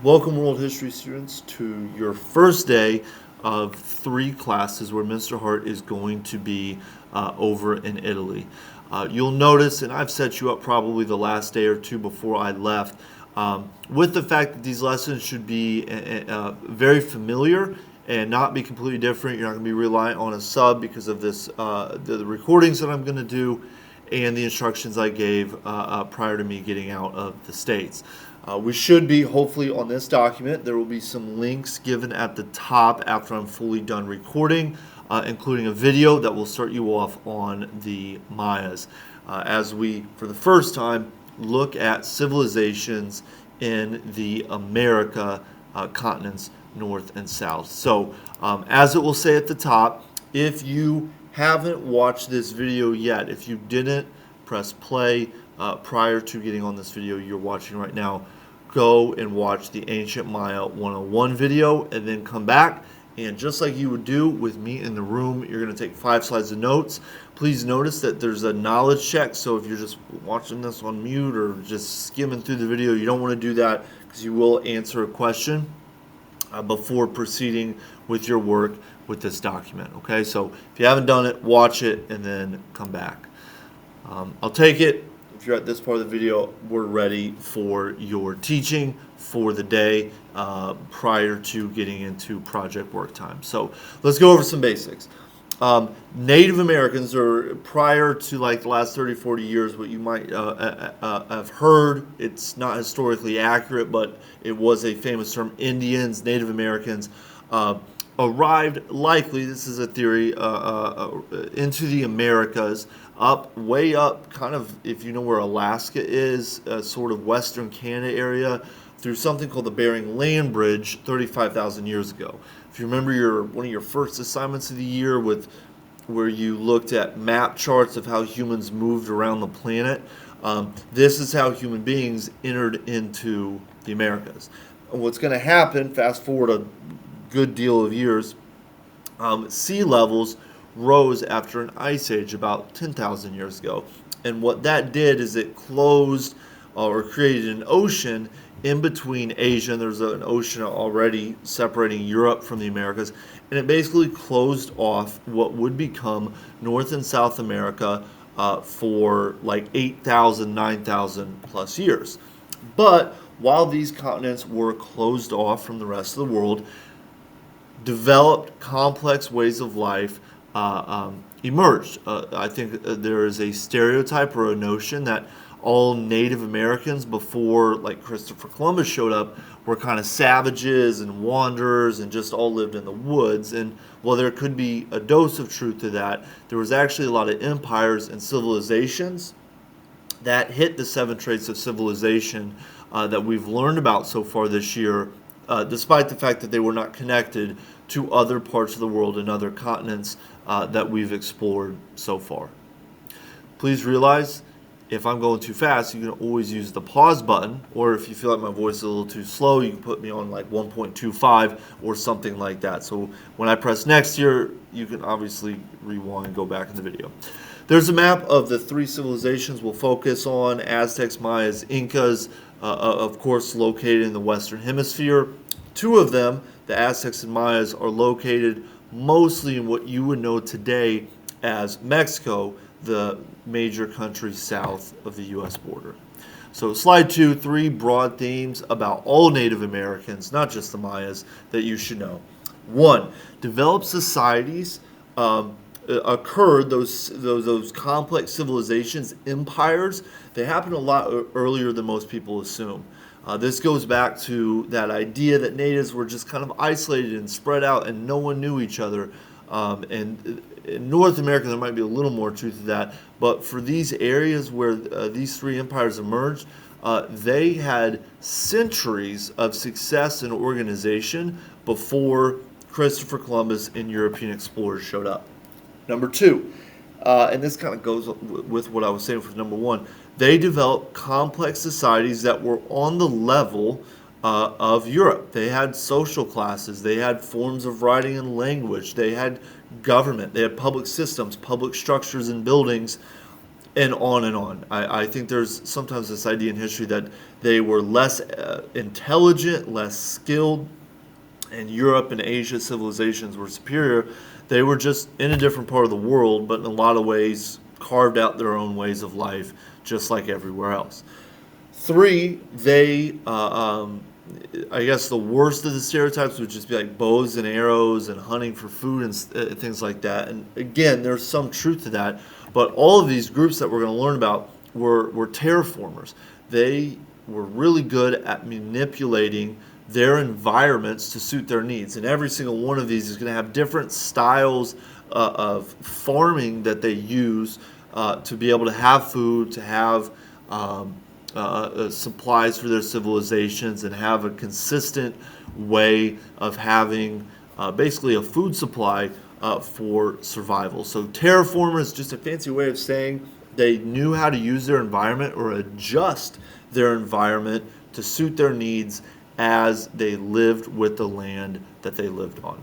Welcome, world history students, to your first day of 3 classes where Mr. Hart is going to be over in Italy. You'll notice, and I've set you up probably the last day or two before I left, with the fact that these lessons should be very familiar and not be completely different. You're not going to be reliant on a sub because of the recordings that I'm going to do and the instructions I gave prior to me getting out of the States. We should be, hopefully, on this document. There will be some links given at the top after I'm fully done recording, including a video that will start you off on the Mayas as we, for the first time, look at civilizations in the America continents, north and south. So, as it will say at the top, if you haven't watched this video yet, if you didn't press play prior to getting on this video you're watching right now, go and watch the Ancient Maya 101 video and then come back. And just like you would do with me in the room, you're going to take 5 slides of notes. Please notice that there's a knowledge check. So if you're just watching this on mute or just skimming through the video, you don't want to do that because you will answer a question before proceeding with your work with this document. Okay, so if you haven't done it, watch it and then come back. I'll take it. If you're at this part of the video, we're ready for your teaching for the day prior to getting into project work time. So let's go over some basics. Native Americans, or prior to like the last 30, 40 years, what you might have heard, it's not historically accurate, but it was a famous term, Indians, Native Americans, arrived, likely, this is a theory, into the Americas, way up, kind of, if you know where Alaska is, sort of western Canada area, through something called the Bering Land Bridge 35,000 years ago. If you remember one of your first assignments of the year where you looked at map charts of how humans moved around the planet, this is how human beings entered into the Americas. And what's going to happen, fast forward a good deal of years, sea levels rose after an ice age about 10,000 years ago. And what that did is it closed or created an ocean in between Asia, and there's an ocean already separating Europe from the Americas, and it basically closed off what would become North and South America for like 8,000, 9,000 plus years. But while these continents were closed off from the rest of the world, developed complex ways of life emerged. I think there is a stereotype or a notion that all Native Americans before like Christopher Columbus showed up were kind of savages and wanderers and just all lived in the woods. And while there could be a dose of truth to that, there was actually a lot of empires and civilizations that hit the 7 traits of civilization that we've learned about so far this year, despite the fact that they were not connected to other parts of the world and other continents that we've explored so far. Please realize, if I'm going too fast, you can always use the pause button, or if you feel like my voice is a little too slow, you can put me on like 1.25 or something like that. So when I press next here, you can obviously rewind and go back in the video. There's a map of the 3 civilizations we'll focus on: Aztecs, Mayas, Incas, of course located in the Western Hemisphere. 2 of them, the Aztecs and Mayas, are located mostly in what you would know today as Mexico, the major country south of the U.S. border. So slide 2, 3 broad themes about all Native Americans, not just the Mayas, that you should know. 1, developed societies occurred, those complex civilizations, empires, they happened a lot earlier than most people assume. This goes back to that idea that natives were just kind of isolated and spread out and no one knew each other. And in North America, there might be a little more truth to that. But for these areas where these 3 empires emerged, they had centuries of success and organization before Christopher Columbus and European explorers showed up. Number 2, and this kind of goes with what I was saying for number 1, they developed complex societies that were on the level of Europe. They had social classes, they had forms of writing and language, they had government, they had public systems, public structures and buildings and on and on. I think there's sometimes this idea in history that they were less intelligent, less skilled, and Europe and Asia civilizations were superior. They were just in a different part of the world, but in a lot of ways carved out their own ways of life, just like everywhere else. Three, I guess the worst of the stereotypes would just be like bows and arrows and hunting for food and things like that. And again, there's some truth to that. But all of these groups that we're going to learn about were terraformers. They were really good at manipulating their environments to suit their needs. And every single one of these is going to have different styles of farming that they use to be able to have food, to have supplies for their civilizations, and have a consistent way of having basically a food supply for survival. So terraformer is just a fancy way of saying they knew how to use their environment or adjust their environment to suit their needs as they lived with the land that they lived on.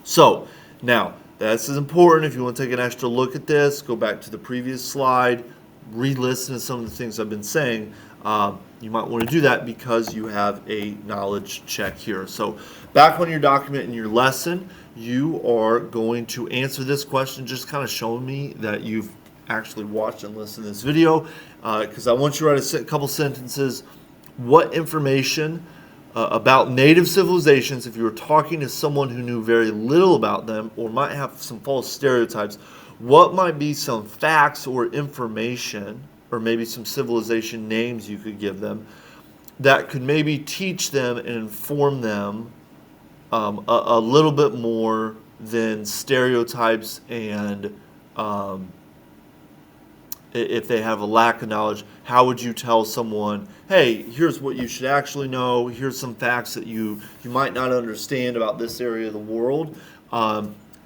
So now, this is important. If you want to take an extra look at this, go back to the previous slide, re-listen to some of the things I've been saying. You might want to do that because you have a knowledge check here. So back on your document in your lesson, you are going to answer this question, just kind of showing me that you've actually watched and listened to this video, because I want you to write a couple sentences. What information about native civilizations, if you were talking to someone who knew very little about them or might have some false stereotypes, what might be some facts or information, or maybe some civilization names you could give them, that could maybe teach them and inform them a little bit more than stereotypes, and if they have a lack of knowledge, how would you tell someone, hey, here's what you should actually know, here's some facts that you might not understand about this area of the world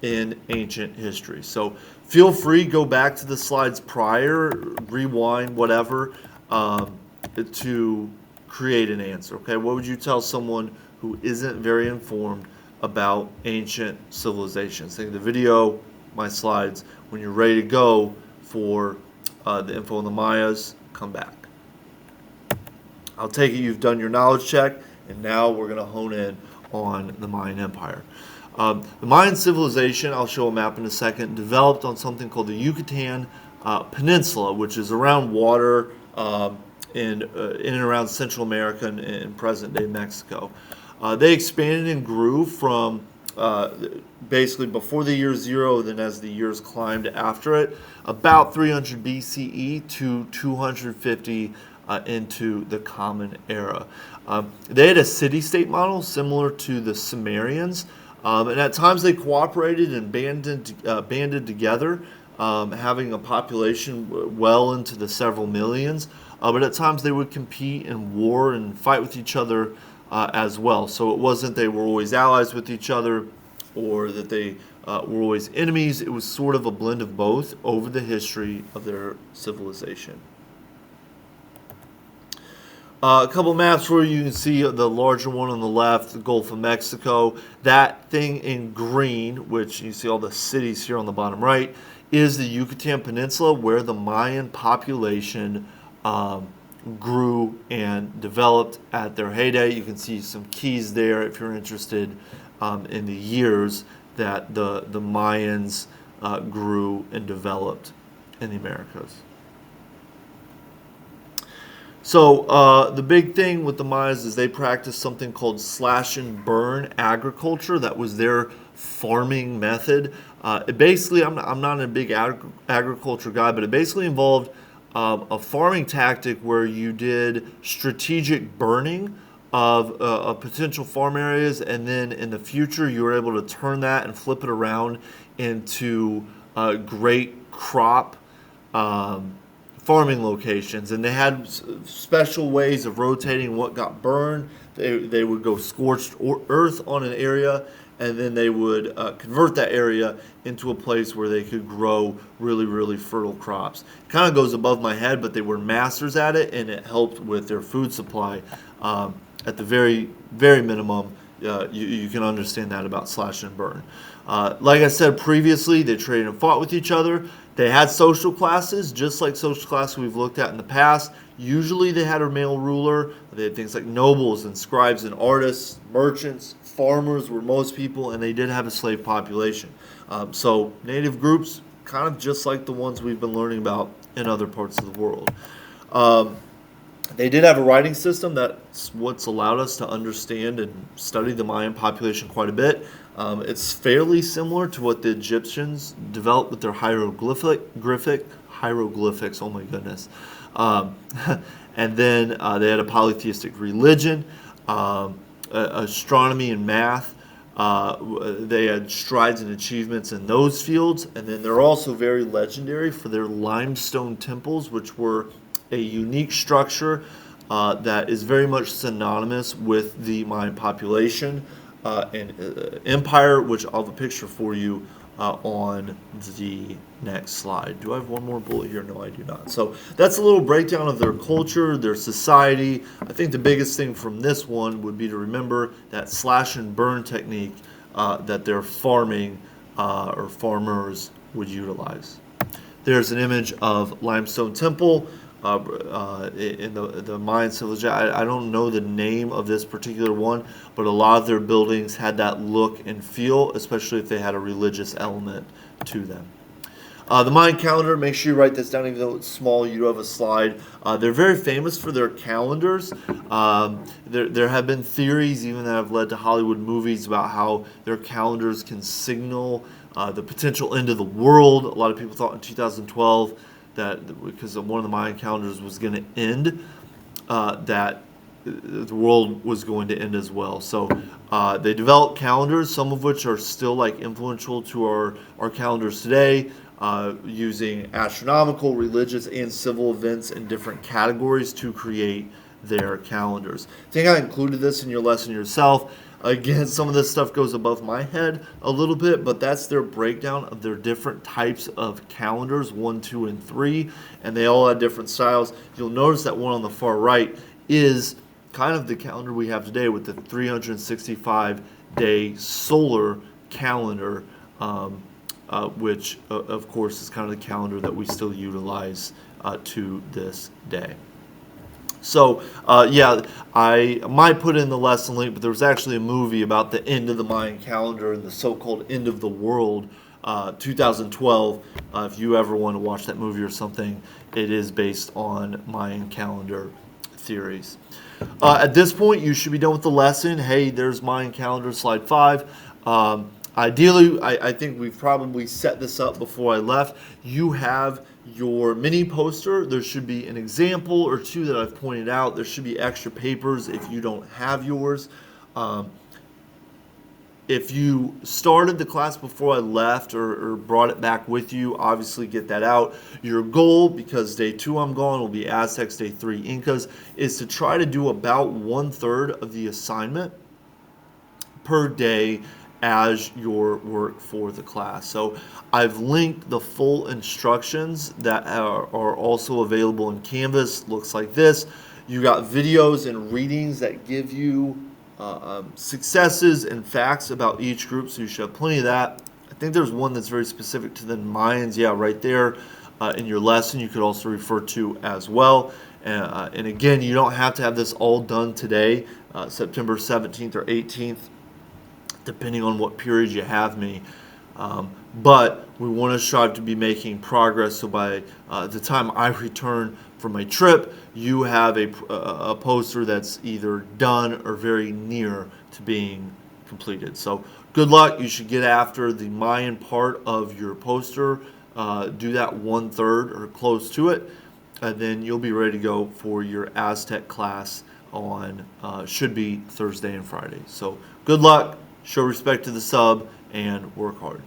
in ancient history. So feel free, go back to the slides prior, rewind, whatever, to create an answer. Okay, what would you tell someone who isn't very informed about ancient civilizations? Think of the video, my slides. When you're ready to go for the info on the Mayas, come back. I'll take it you've done your knowledge check, and now we're going to hone in on the Mayan Empire. The Mayan civilization, I'll show a map in a second, developed on something called the Yucatan Peninsula, which is around water in and around Central America and present-day Mexico. They expanded and grew from basically before the year 0, then as the years climbed after it, about 300 BCE to 250 into the Common Era. They had a city-state model similar to the Sumerians, and at times they cooperated and banded together, having a population well into the several millions, but at times they would compete and war and fight with each other as well. So it wasn't they were always allies with each other or that they were always enemies. It was sort of a blend of both over the history of their civilization. A couple maps where you can see the larger one on the left, the Gulf of Mexico. That thing in green, which you see all the cities here on the bottom right, is the Yucatan Peninsula, where the Mayan population grew and developed at their heyday. You can see some keys there if you're interested in the years that the Mayans grew and developed in the Americas. So the big thing with the Mayas is they practiced something called slash and burn agriculture. That was their farming method. Basically, I'm not a big agriculture guy, but it basically involved a farming tactic where you did strategic burning of potential farm areas, and then in the future you were able to turn that and flip it around into great crop farming locations. And they had special ways of rotating what got burned. They would go scorched earth on an area, and then they would convert that area into a place where they could grow really, really fertile crops. It kind of goes above my head, but they were masters at it, and it helped with their food supply. At the very, very minimum, you can understand that about slash and burn. Like I said previously, they traded and fought with each other. They had social classes, just like social classes we've looked at in the past. Usually they had a male ruler. They had things like nobles and scribes and artists, merchants, farmers were most people, and they did have a slave population. So native groups, kind of just like the ones we've been learning about in other parts of the world. They did have a writing system. That's what's allowed us to understand and study the Mayan population quite a bit. It's fairly similar to what the Egyptians developed with their hieroglyphics. Oh my goodness. And then they had a polytheistic religion, astronomy and math. They had strides and achievements in those fields. And then they're also very legendary for their limestone temples, which were a unique structure that is very much synonymous with the Mayan population and empire, which I'll have a picture for you on the next slide. Do I have one more bullet here? No, I do not. So that's a little breakdown of their culture, their society. I think the biggest thing from this one would be to remember that slash and burn technique that their farming or farmers would utilize. There's an image of limestone temple in the Mayan civilization. I don't know the name of this particular one, but a lot of their buildings had that look and feel, especially if they had a religious element to them. The Mayan calendar, make sure you write this down even though it's small, you do have a slide. They're very famous for their calendars. There have been theories even that have led to Hollywood movies about how their calendars can signal the potential end of the world. A lot of people thought in 2012 that because one of the Mayan calendars was going to end, that the world was going to end as well. So they developed calendars, some of which are still like influential to our calendars today, using astronomical, religious, and civil events in different categories to create their calendars. I think I included this in your lesson yourself. Again, some of this stuff goes above my head a little bit, but that's their breakdown of their different types of calendars, 1, 2, and 3, and they all have different styles. You'll notice that one on the far right is kind of the calendar we have today with the 365-day solar calendar, which, of course, is kind of the calendar that we still utilize to this day. So, yeah, I might put in the lesson link, but there was actually a movie about the end of the Mayan calendar and the so-called end of the world, 2012. If you ever want to watch that movie or something, it is based on Mayan calendar theories. At this point, you should be done with the lesson. Hey, there's Mayan calendar, slide 5. Ideally, I think we've probably set this up before I left. You have your mini poster. There should be an example or two that I've pointed out. There should be extra papers if you don't have yours. If you started the class before I left or brought it back with you, obviously get that out. Your goal, because day 2 I'm gone, will be Aztecs, day 3 Incas, is to try to do about 1/3 of the assignment per day as your work for the class. So I've linked the full instructions that are also available in Canvas. Looks like this. You got videos and readings that give you successes and facts about each group, so you should have plenty of that. I think there's one that's very specific to the Mayans, yeah, right there in your lesson you could also refer to as well. And again, you don't have to have this all done today, September 17th or 18th, depending on what period you have me. But we want to strive to be making progress, so by the time I return from my trip, you have a poster that's either done or very near to being completed. So good luck. You should get after the Mayan part of your poster. Do that 1/3 or close to it, and then you'll be ready to go for your Aztec class on should be Thursday and Friday. So good luck. Show respect to the sub and work hard.